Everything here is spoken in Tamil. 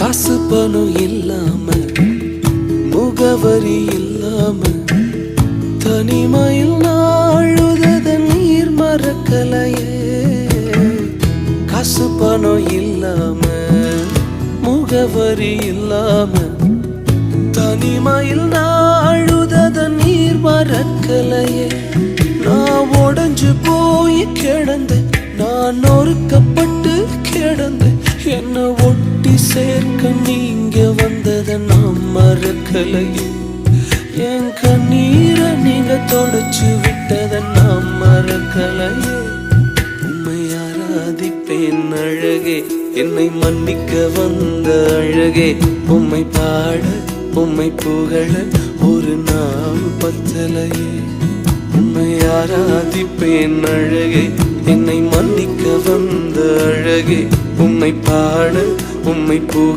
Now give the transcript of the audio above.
காசு பணம் இல்லாம முகவரி இல்லாம தனிமையில் நாழுத நீர் மறக்கலையே. காசு பணம் இல்லாம முகவரி இல்லாம தனிமையில் நாழுத நீர் மறக்கலையே. நான் உடைஞ்சு போய் கிடந்தேன், நான் நொறுக்கப்பட்டு கிடந்தேன். என்ன ஒட்டி சேர்க்க நீங்க வந்தத நான் மறக்கலையே. என் கண்ணீரை நீங்க தொடச்சு விட்டத நான் மறக்கலையே. உம்மை ஆராதிப்பேன் அழகே, என்னை மன்னிக்க வந்த அழகே. உம்மை பாட உம்மை புகழ ஒரு நாள் பத்தலையே. உம்மை ஆராதிப்பேன் அழகே, என்னை மன்னிக்க வந்த அழகே. உம்மை பாட உம்மை